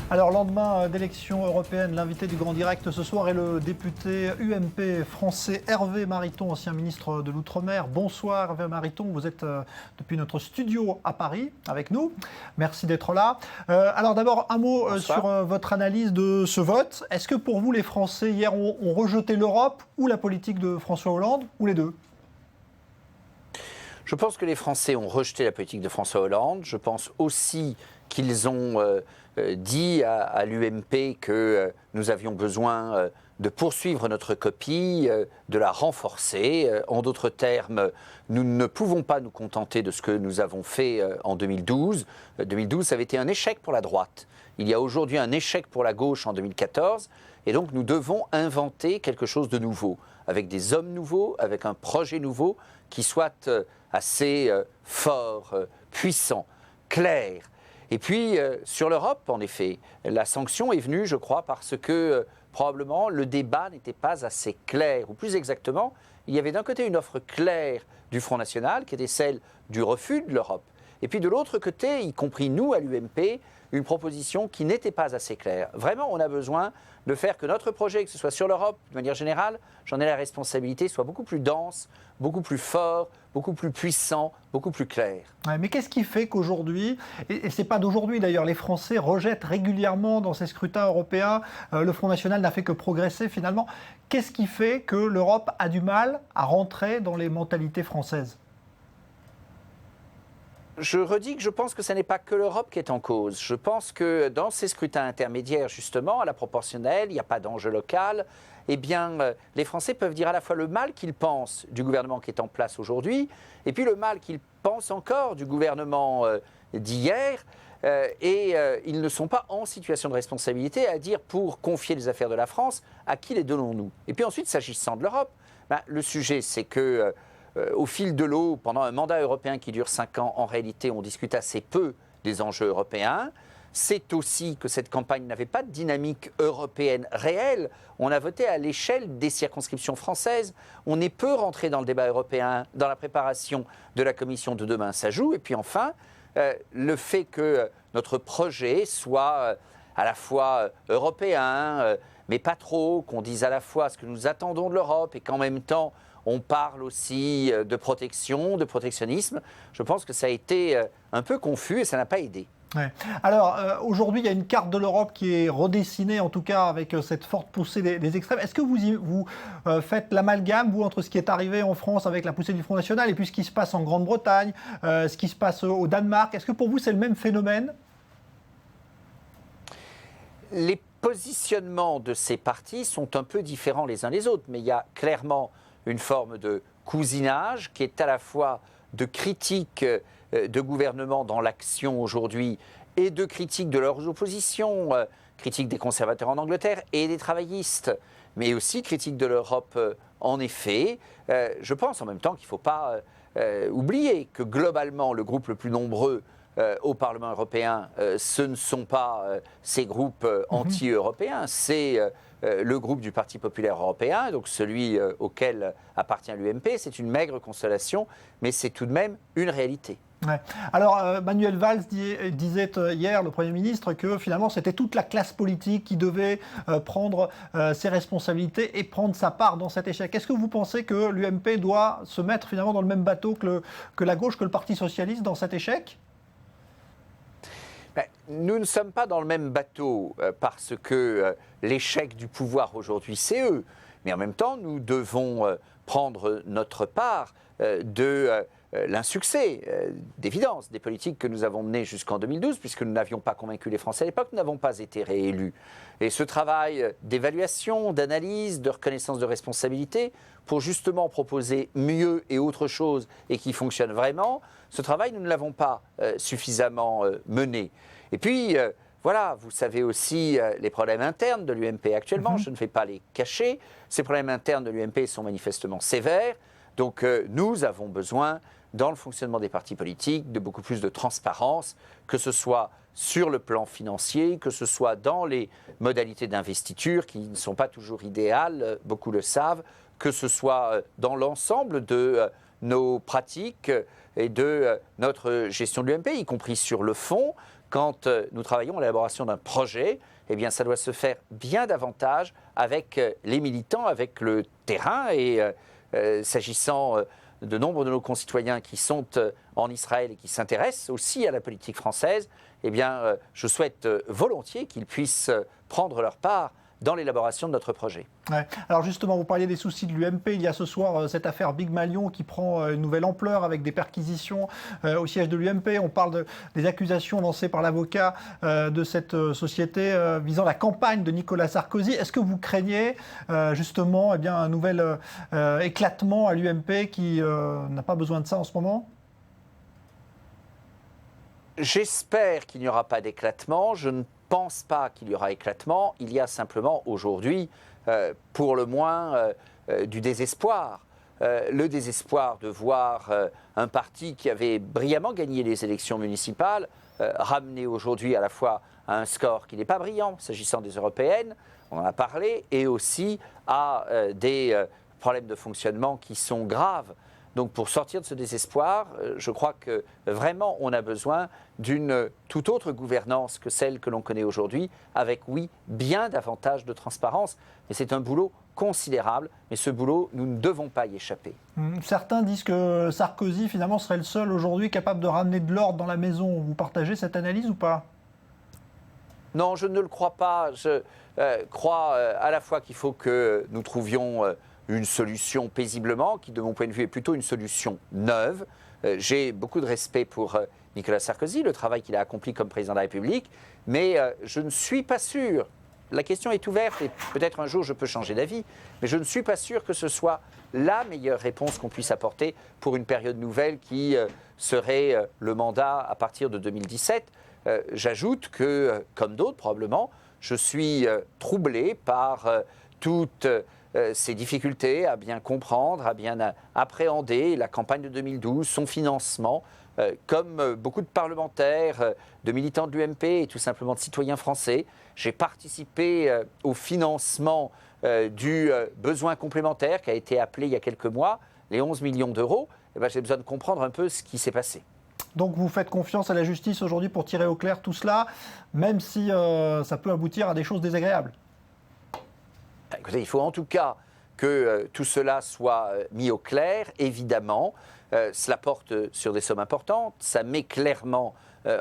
Alors, lendemain d'élection européenne, l'invité du Grand Direct ce soir est le député UMP français Hervé Mariton, ancien ministre de l'Outre-mer. Bonsoir Hervé Mariton, vous êtes depuis notre studio à Paris avec nous. Merci d'être là. Alors d'abord, un mot sur votre analyse de ce vote. Est-ce que pour vous, les Français hier ont rejeté l'Europe ou la politique de François Hollande, ou les deux ? Je pense que les Français ont rejeté la politique de François Hollande. Je pense aussi qu'ils ont dit à l'UMP que nous avions besoin de poursuivre notre copie, de la renforcer. En d'autres termes, nous ne pouvons pas nous contenter de ce que nous avons fait en 2012. 2012, ça avait été un échec pour la droite. Il y a aujourd'hui un échec pour la gauche en 2014. Et donc, nous devons inventer quelque chose de nouveau, avec des hommes nouveaux, avec un projet nouveau qui soit assez fort, puissant, clair. Et puis, sur l'Europe, en effet, la sanction est venue, je crois, parce que probablement le débat n'était pas assez clair. Ou plus exactement, il y avait d'un côté une offre claire du Front National, qui était celle du refus de l'Europe. Et puis de l'autre côté, y compris nous à l'UMP, une proposition qui n'était pas assez claire. Vraiment, on a besoin de faire que notre projet, que ce soit sur l'Europe, de manière générale, j'en ai la responsabilité, soit beaucoup plus dense, beaucoup plus fort, beaucoup plus puissant, beaucoup plus clair. Ouais, mais qu'est-ce qui fait qu'aujourd'hui, et ce n'est pas d'aujourd'hui d'ailleurs, les Français rejettent régulièrement dans ces scrutins européens, le Front National n'a fait que progresser finalement. Qu'est-ce qui fait que l'Europe a du mal à rentrer dans les mentalités françaises ? Je redis que je pense que ce n'est pas que l'Europe qui est en cause. Je pense que dans ces scrutins intermédiaires, justement, à la proportionnelle, il n'y a pas d'enjeu local, eh bien, les Français peuvent dire à la fois le mal qu'ils pensent du gouvernement qui est en place aujourd'hui, et puis le mal qu'ils pensent encore du gouvernement d'hier, et ils ne sont pas en situation de responsabilité à dire pour confier les affaires de la France, à qui les donnons-nous ? Et puis ensuite, s'agissant de l'Europe, le sujet c'est que au fil de l'eau, pendant un mandat européen qui dure 5 ans, en réalité, on discute assez peu des enjeux européens. C'est aussi que cette campagne n'avait pas de dynamique européenne réelle. On a voté à l'échelle des circonscriptions françaises. On est peu rentré dans le débat européen, dans la préparation de la commission de demain, ça joue. Et puis enfin, le fait que notre projet soit à la fois européen, mais pas trop, qu'on dise à la fois ce que nous attendons de l'Europe et qu'en même temps, on parle aussi de protection, de protectionnisme. Je pense que ça a été un peu confus et ça n'a pas aidé. Ouais. Alors, aujourd'hui, il y a une carte de l'Europe qui est redessinée, en tout cas avec cette forte poussée des extrêmes. Est-ce que vous faites l'amalgame, vous, entre ce qui est arrivé en France avec la poussée du Front National et puis ce qui se passe en Grande-Bretagne, ce qui se passe au Danemark? Est-ce que pour vous, c'est le même phénomène? Les positionnements de ces partis sont un peu différents les uns des autres, mais il y a clairement une forme de cousinage qui est à la fois de critique de gouvernement dans l'action aujourd'hui et de critique de leurs oppositions, critique des conservateurs en Angleterre et des travaillistes, mais aussi critique de l'Europe en effet. Je pense en même temps qu'il ne faut pas oublier que globalement le groupe le plus nombreux au Parlement européen, ce ne sont pas ces groupes anti-européens, c'est le groupe du Parti populaire européen, donc celui auquel appartient l'UMP. C'est une maigre consolation, mais c'est tout de même une réalité. Ouais. Alors, Manuel Valls disait hier, le Premier ministre, que finalement c'était toute la classe politique qui devait prendre ses responsabilités et prendre sa part dans cet échec. Est-ce que vous pensez que l'UMP doit se mettre finalement dans le même bateau que la gauche, que le Parti socialiste dans cet échec ? Nous ne sommes pas dans le même bateau parce que l'échec du pouvoir aujourd'hui, c'est eux. Mais en même temps, nous devons prendre notre part de l'insuccès, d'évidence, des politiques que nous avons menées jusqu'en 2012, puisque nous n'avions pas convaincu les Français à l'époque, nous n'avons pas été réélus. Et ce travail d'évaluation, d'analyse, de reconnaissance de responsabilité, pour justement proposer mieux et autre chose et qui fonctionne vraiment, ce travail, nous ne l'avons pas suffisamment mené. Et puis, voilà, vous savez aussi les problèmes internes de l'UMP actuellement, je ne vais pas les cacher. Ces problèmes internes de l'UMP sont manifestement sévères. Donc, nous avons besoin, dans le fonctionnement des partis politiques, de beaucoup plus de transparence, que ce soit sur le plan financier, que ce soit dans les modalités d'investiture qui ne sont pas toujours idéales, beaucoup le savent, que ce soit dans l'ensemble de nos pratiques et de notre gestion de l'UMP, y compris sur le fond, quand nous travaillons à l'élaboration d'un projet, eh bien, ça doit se faire bien davantage avec les militants, avec le terrain. Et s'agissant de nombre de nos concitoyens qui sont en Israël et qui s'intéressent aussi à la politique française, eh bien, je souhaite volontiers qu'ils puissent prendre leur part dans l'élaboration de notre projet. Ouais. Alors justement, vous parliez des soucis de l'UMP. Il y a ce soir cette affaire Big Malion qui prend une nouvelle ampleur avec des perquisitions au siège de l'UMP. On parle des accusations lancées par l'avocat de cette société visant la campagne de Nicolas Sarkozy. Est-ce que vous craignez justement un nouvel éclatement à l'UMP qui n'a pas besoin de ça en ce moment ? J'espère qu'il n'y aura pas d'éclatement. Je ne pense pas qu'il y aura éclatement. Il y a simplement aujourd'hui, pour le moins, du désespoir. Le désespoir de voir un parti qui avait brillamment gagné les élections municipales ramené aujourd'hui à la fois à un score qui n'est pas brillant s'agissant des européennes, on en a parlé, et aussi à des problèmes de fonctionnement qui sont graves. Donc pour sortir de ce désespoir, je crois que vraiment on a besoin d'une toute autre gouvernance que celle que l'on connaît aujourd'hui, avec oui, bien davantage de transparence. Mais c'est un boulot considérable, mais ce boulot, nous ne devons pas y échapper. Certains disent que Sarkozy finalement serait le seul aujourd'hui capable de ramener de l'ordre dans la maison. Vous partagez cette analyse ou pas ? Non, je ne le crois pas. Je crois à la fois qu'il faut que nous trouvions une solution paisiblement, qui de mon point de vue est plutôt une solution neuve. J'ai beaucoup de respect pour Nicolas Sarkozy, le travail qu'il a accompli comme président de la République, mais je ne suis pas sûr, la question est ouverte et peut-être un jour je peux changer d'avis, mais je ne suis pas sûr que ce soit la meilleure réponse qu'on puisse apporter pour une période nouvelle qui serait le mandat à partir de 2017. J'ajoute que, comme d'autres probablement, je suis troublé par toutes ces difficultés à bien comprendre, à bien appréhender la campagne de 2012, son financement. Comme beaucoup de parlementaires, de militants de l'UMP et tout simplement de citoyens français, j'ai participé au financement du besoin complémentaire qui a été appelé il y a quelques mois, les 11 millions d'euros. Eh bien, j'ai besoin de comprendre un peu ce qui s'est passé. Donc vous faites confiance à la justice aujourd'hui pour tirer au clair tout cela, même si ça peut aboutir à des choses désagréables. Écoutez, il faut en tout cas que tout cela soit mis au clair, évidemment. Cela porte sur des sommes importantes, ça met clairement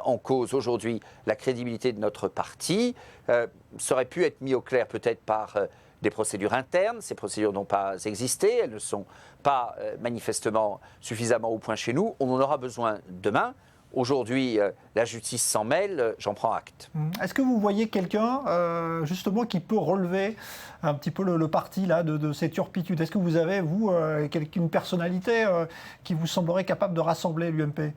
en cause aujourd'hui la crédibilité de notre parti. Ça aurait pu être mis au clair peut-être par des procédures internes. Ces procédures n'ont pas existé, elles ne sont pas manifestement suffisamment au point chez nous. On en aura besoin demain. Aujourd'hui, la justice s'en mêle, j'en prends acte. Est-ce que vous voyez quelqu'un, justement, qui peut relever un petit peu le parti là, de cette turpitude ? Est-ce que vous avez, vous, une personnalité qui vous semblerait capable de rassembler l'UMP ?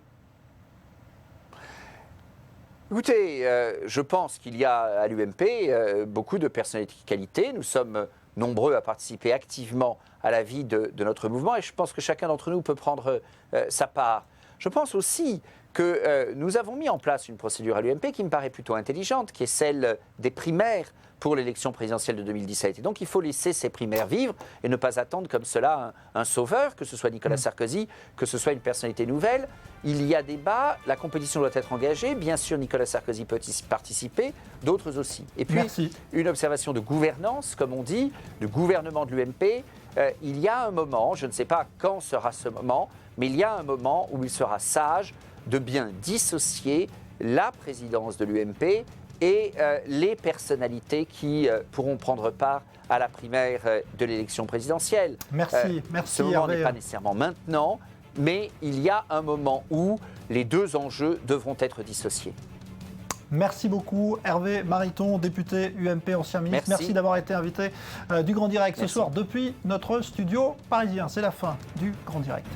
Écoutez, je pense qu'il y a à l'UMP beaucoup de personnalités de qualité. Nous sommes nombreux à participer activement à la vie de notre mouvement et je pense que chacun d'entre nous peut prendre sa part. Je pense aussi que nous avons mis en place une procédure à l'UMP qui me paraît plutôt intelligente, qui est celle des primaires pour l'élection présidentielle de 2017. Et donc il faut laisser ces primaires vivre et ne pas attendre comme cela un sauveur, que ce soit Nicolas Sarkozy, que ce soit une personnalité nouvelle. Il y a débat, la compétition doit être engagée, bien sûr Nicolas Sarkozy peut y participer, d'autres aussi. Et puis une observation de gouvernance, comme on dit, de gouvernement de l'UMP. Il y a un moment, je ne sais pas quand sera ce moment, mais il y a un moment où il sera sage de bien dissocier la présidence de l'UMP et les personnalités qui pourront prendre part à la primaire de l'élection présidentielle. Merci. Ce moment n'est pas nécessairement maintenant, mais il y a un moment où les deux enjeux devront être dissociés. Merci beaucoup Hervé Mariton, député UMP, ancien ministre. Merci d'avoir été invité du Grand Direct ce soir depuis notre studio parisien. C'est la fin du Grand Direct.